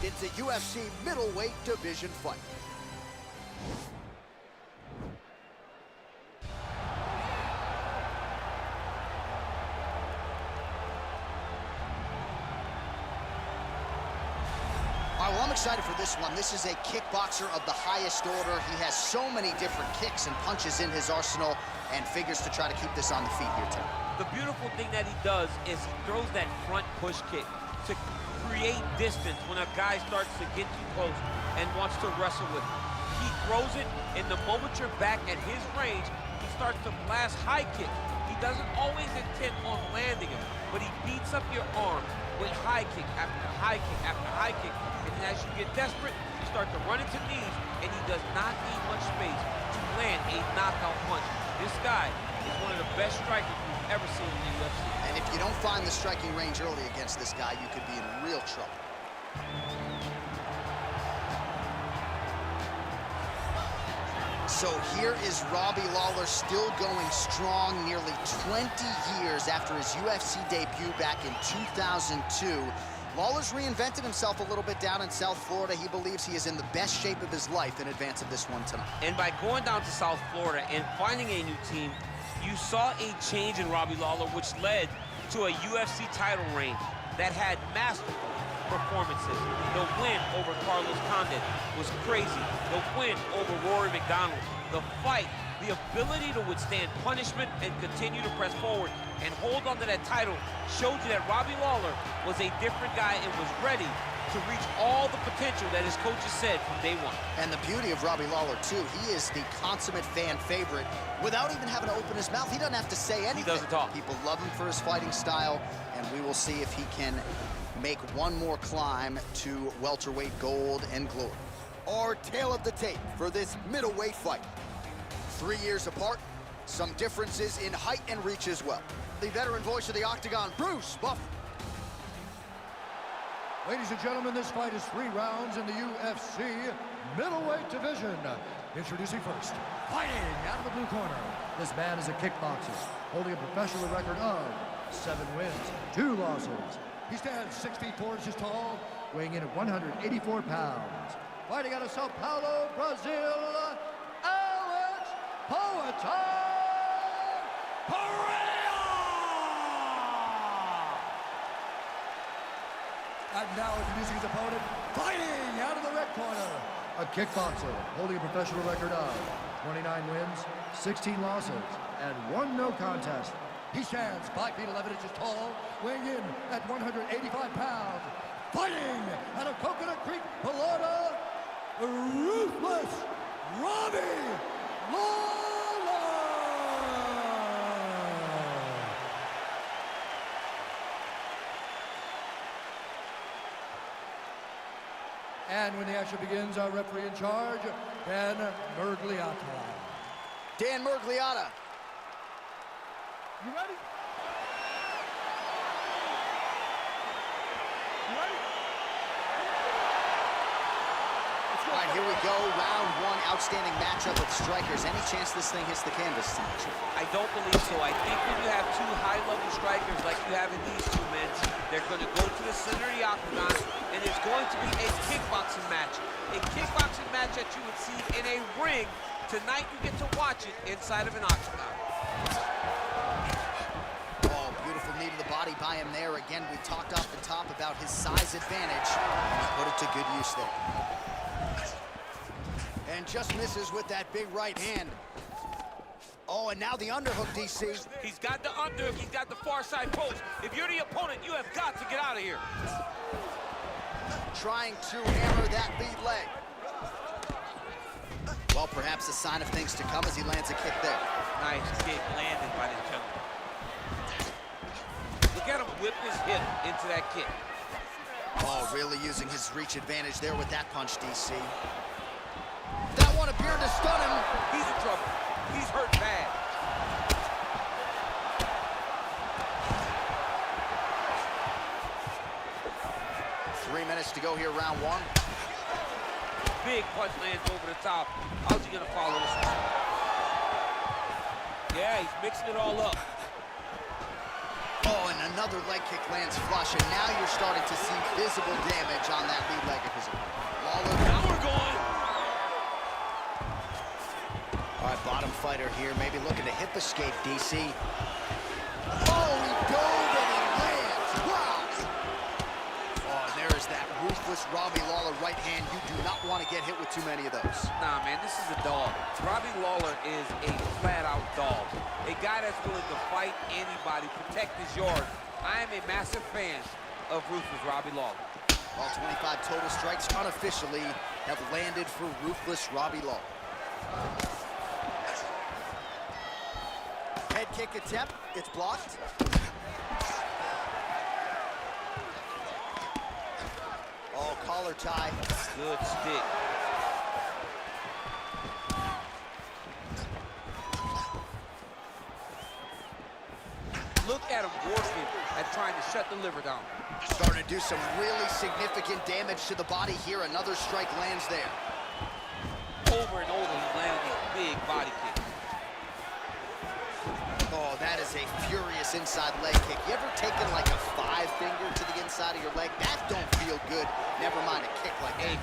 it's a UFC middleweight division fight. All right, well, I'm excited for this one. This is a kickboxer of the highest order. He has so many different kicks and punches in his arsenal and figures to try to keep this on the feet here, Tim. The beautiful thing that he does is he throws that front push kick to create distance when a guy starts to get too close and wants to wrestle with him. He throws it, and the moment you're back at his range, he starts to blast high kicks. He doesn't always intend on landing it, but he beats up your arm with high kick after high kick after high kick. And then as you get desperate, you start to run into knees, and he does not need much space to land a knockout punch. This guy is one of the best strikers we've ever seen in the UFC. And if you don't find the striking range early against this guy, you could be in real trouble. So here is Robbie Lawler, still going strong nearly 20 years after his UFC debut back in 2002. Lawler's reinvented himself a little bit down in South Florida. He believes he is in the best shape of his life in advance of this one tonight. And by going down to South Florida and finding a new team, you saw a change in Robbie Lawler, which led to a UFC title reign that had masterful performances. The win over Carlos Condit was crazy. The win over Rory McDonald. The fight, the ability to withstand punishment and continue to press forward and hold on to that title showed you that Robbie Lawler was a different guy and was ready to reach all the potential that his coaches said from day one. And the beauty of Robbie Lawler, too, he is the consummate fan favorite without even having to open his mouth. He doesn't have to say anything. He doesn't talk. People love him for his fighting style, and we will see if he can make one more climb to welterweight gold and glory. Our tale of the tape for this middleweight fight. 3 years apart, some differences in height and reach as well. The veteran voice of the Octagon, Bruce Buffer. Ladies and gentlemen, this fight is 3 rounds in the UFC middleweight division. Introducing first, fighting out of the blue corner. This man is a kickboxer, holding a professional record of 7 wins, 2 losses. He stands 6 feet 4 inches tall, weighing in at 184 pounds. Fighting out of Sao Paulo, Brazil, Pereira! And now introducing his opponent, fighting out of the red corner, a kickboxer holding a professional record of 29 wins, 16 losses, and 1 no contest. He stands 5 feet 11 inches tall, weighing in at 185 pounds. Fighting out of Coconut Creek, Florida, ruthless Robbie Lawler! And when the action begins, our referee in charge, Dan Murgliata. Dan Murgliata. You ready? You ready? All right, here we go. Round 1, outstanding matchup of strikers. Any chance this thing hits the canvas tonight? I don't believe so. I think when you have 2 high-level strikers like you have in these 2 men, they're going to go to the center of the octagon, and it's going to be a kickboxing match. A kickboxing match that you would see in a ring. Tonight, you get to watch it inside of an octagon. Oh, beautiful knee to the body by him there. Again, we talked off the top about his size advantage. He put it to good use there. And just misses with that big right hand. Oh, and now the underhook, DC. He's got the underhook, he's got the far side post. If you're the opponent, you have got to get out of here. Trying to hammer that lead leg. Well, perhaps a sign of things to come as he lands a kick there. Nice kick landed by this gentleman. Look at him whip his hip into that kick. Oh, really using his reach advantage there with that punch, DC. That one appeared to stun him. He's in trouble. He's hurt bad. 3 minutes to go here, round 1. Big punch lands over the top. How's he gonna follow this one? Yeah, he's mixing it all up. Oh, and another leg kick lands flush, and now you're starting to see visible damage on that lead leg of escape, DC. Oh, he dove and he lands. Wow. Oh, and there is that ruthless Robbie Lawler right hand. You do not want to get hit with too many of those. Nah, man, this is a dog. Robbie Lawler is a flat-out dog. A guy that's willing to fight anybody, protect his yard. I am a massive fan of ruthless Robbie Lawler. All 25 total strikes unofficially have landed for ruthless Robbie Lawler. Head kick attempt, it's blocked. Oh, collar tie. Good stick. Look at him working at trying to shut the liver down. Starting to do some really significant damage to the body here. Another strike lands there. Over and over, he's landing these big body kicks. Oh, that is a furious inside leg kick. You ever taken like a 5-finger to the inside of your leg? That don't feel good. Never mind a kick like that.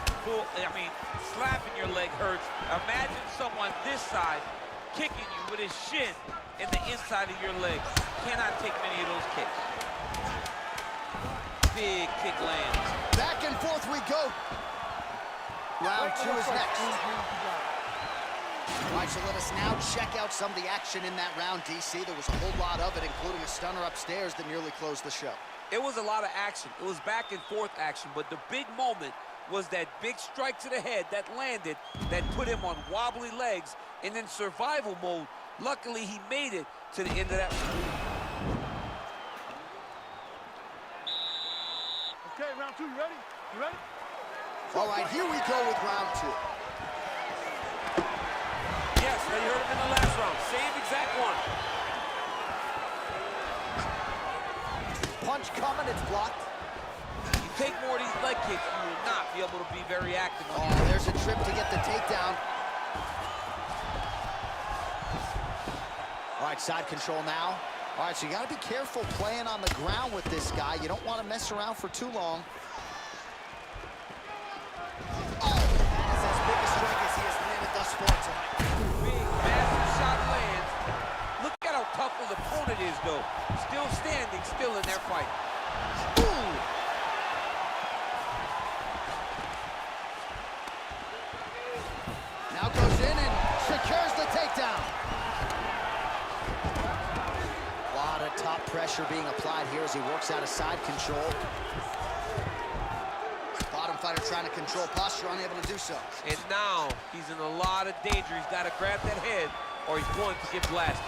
Slapping your leg hurts. Imagine someone this side kicking you with his shin in the inside of your leg. Cannot take many of those kicks. Big kick lands. Back and forth we go. Round 2 is next. All right, so let us now check out some of the action in that round, DC. There was a whole lot of it, including a stunner upstairs that nearly closed the show. It was a lot of action. It was back and forth action, but the big moment was that big strike to the head that landed, that put him on wobbly legs, and in survival mode, luckily he made it to the end of that. Okay, round 2, you ready? You ready? All right, here we go with round 2. Yes, now you heard him in the last round. Same exact one. Punch coming, it's blocked. You take more of these leg kicks, you will not be able to be very active. Oh, there's a trip to get the takedown. All right, side control now. All right, so you got to be careful playing on the ground with this guy. You don't want to mess around for too long. Oh, that is as big a strike as he has landed thus far tonight. Big, massive shot lands. Look at how tough his opponent is, though. Still standing, still in their fight. Ooh. Now goes in and secures the takedown. A lot of top pressure being applied here as he works out of side control. Bottom fighter trying to control posture, unable to do so. And now he's in a lot of danger. He's got to grab that head or he's going to get blasted.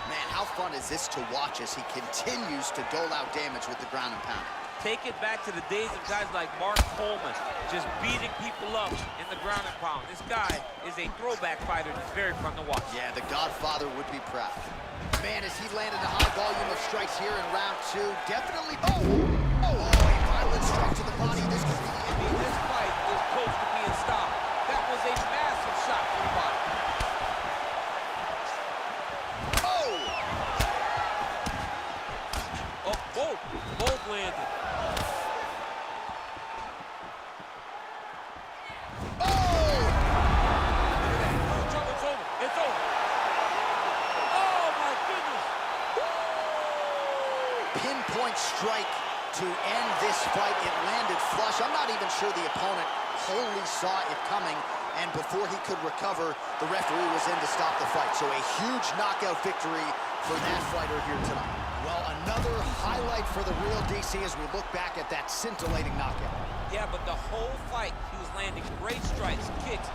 Man, how fun is this to watch as he continues to dole out damage with the ground and pound? Take it back to the days of guys like Mark Coleman, just beating people up in the ground and pound. This guy is a throwback fighter. He's very fun to watch. Yeah, the Godfather would be proud. Man, as he landed a high volume of strikes here in round 2, definitely. Oh, a violent strike to the body. This could be the end. This fight is close to being stopped. That was a massive shot to the body. Oh, both landed. It's over. Oh, my goodness. Pinpoint strike to end this fight. It landed flush. I'm not even sure the opponent wholly saw it coming, and before he could recover, the referee was in to stop the fight. So a huge knockout victory for that fighter here tonight. Well, another highlight for the real DC as we look back at that scintillating knockout. Yeah, but the whole fight, he was landing great strikes, kicks,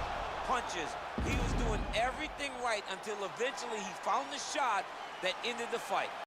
punches. He was doing everything right until eventually he found the shot that ended the fight.